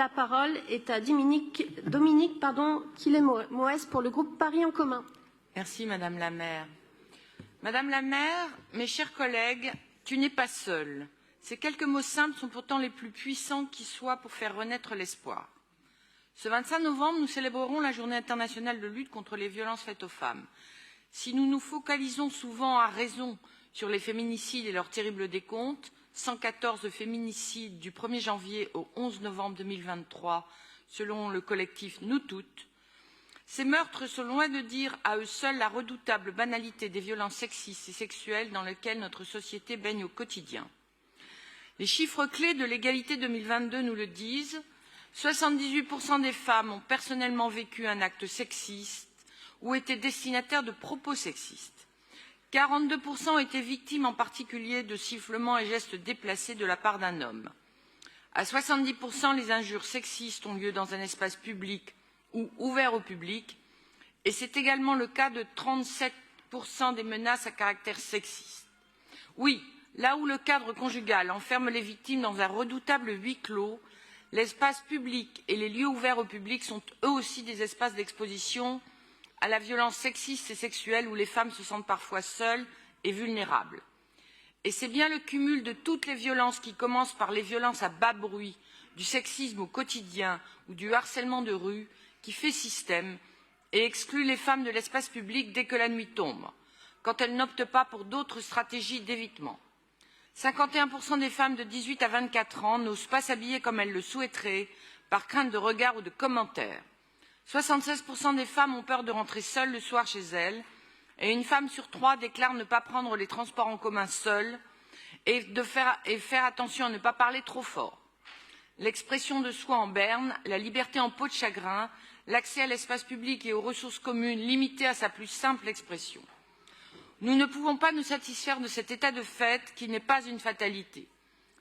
La parole est à Dominique Quillet-Moès pour le groupe Paris en commun. Merci Madame la maire. Madame la maire, mes chers collègues, tu n'es pas seule. Ces quelques mots simples sont pourtant les plus puissants qui soient pour faire renaître l'espoir. Ce 25 novembre, nous célébrerons la Journée internationale de lutte contre les violences faites aux femmes. Si nous nous focalisons souvent à raison sur les féminicides et leurs terribles décomptes, 114 féminicides du 1er janvier au 11 novembre 2023, selon le collectif Nous Toutes, ces meurtres sont loin de dire à eux seuls la redoutable banalité des violences sexistes et sexuelles dans lesquelles notre société baigne au quotidien. Les chiffres clés de l'égalité 2022 nous le disent. 78% des femmes ont personnellement vécu un acte sexiste ou été destinataires de propos sexistes. 42% ont été victimes en particulier de sifflements et gestes déplacés de la part d'un homme. À 70%, les injures sexistes ont lieu dans un espace public ou ouvert au public, et c'est également le cas de 37% des menaces à caractère sexiste. Oui, là où le cadre conjugal enferme les victimes dans un redoutable huis clos, l'espace public et les lieux ouverts au public sont eux aussi des espaces d'exposition à la violence sexiste et sexuelle où les femmes se sentent parfois seules et vulnérables. Et c'est bien le cumul de toutes les violences qui commencent par les violences à bas bruit, du sexisme au quotidien ou du harcèlement de rue qui fait système et exclut les femmes de l'espace public dès que la nuit tombe, quand elles n'optent pas pour d'autres stratégies d'évitement. 51% des femmes de 18 à 24 ans n'osent pas s'habiller comme elles le souhaiteraient par crainte de regards ou de commentaires. 76% des femmes ont peur de rentrer seules le soir chez elles et une femme sur 3 déclare ne pas prendre les transports en commun seule et faire attention à ne pas parler trop fort. L'expression de soi en berne, la liberté en peau de chagrin, l'accès à l'espace public et aux ressources communes limitées à sa plus simple expression. Nous ne pouvons pas nous satisfaire de cet état de fait qui n'est pas une fatalité.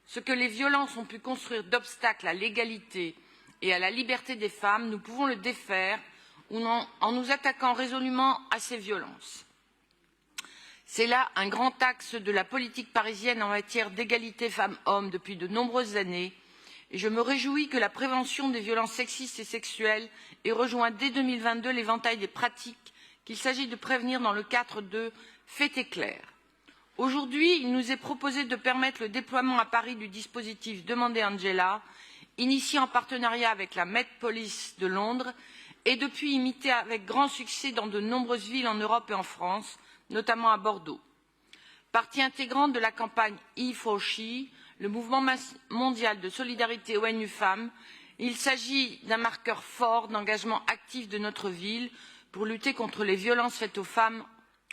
Ce que les violences ont pu construire d'obstacles à l'égalité et à la liberté des femmes, nous pouvons le défaire en nous attaquant résolument à ces violences. C'est là un grand axe de la politique parisienne en matière d'égalité femmes-hommes depuis de nombreuses années, et je me réjouis que la prévention des violences sexistes et sexuelles ait rejoint dès 2022 l'éventail des pratiques qu'il s'agit de prévenir dans le cadre de Fait éclair. Aujourd'hui, il nous est proposé de permettre le déploiement à Paris du dispositif Demandez Angela, initié en partenariat avec la Met Police de Londres et depuis imité avec grand succès dans de nombreuses villes en Europe et en France, notamment à Bordeaux. Partie intégrante de la campagne E4She, le mouvement mondial de solidarité ONU Femmes, il s'agit d'un marqueur fort d'engagement actif de notre ville pour lutter contre les violences faites aux femmes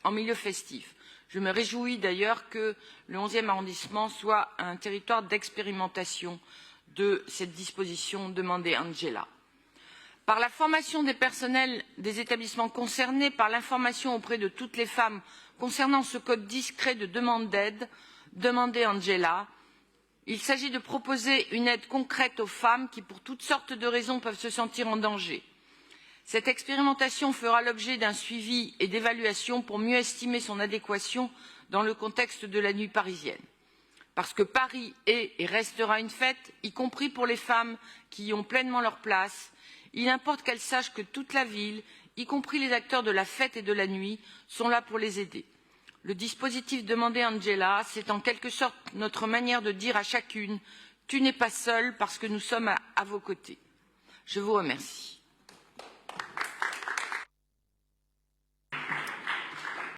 en milieu festif. Je me réjouis d'ailleurs que le 11e arrondissement soit un territoire d'expérimentation de cette disposition Demandez Angela. Par la formation des personnels des établissements concernés, par l'information auprès de toutes les femmes concernant ce code discret de demande d'aide, Demandez Angela, il s'agit de proposer une aide concrète aux femmes qui, pour toutes sortes de raisons, peuvent se sentir en danger. Cette expérimentation fera l'objet d'un suivi et d'évaluation pour mieux estimer son adéquation dans le contexte de la nuit parisienne. Parce que Paris est et restera une fête, y compris pour les femmes qui y ont pleinement leur place, il importe qu'elles sachent que toute la ville, y compris les acteurs de la fête et de la nuit, sont là pour les aider. Le dispositif Demandez Angela, c'est en quelque sorte notre manière de dire à chacune « Tu n'es pas seule parce que nous sommes à vos côtés ». Je vous remercie.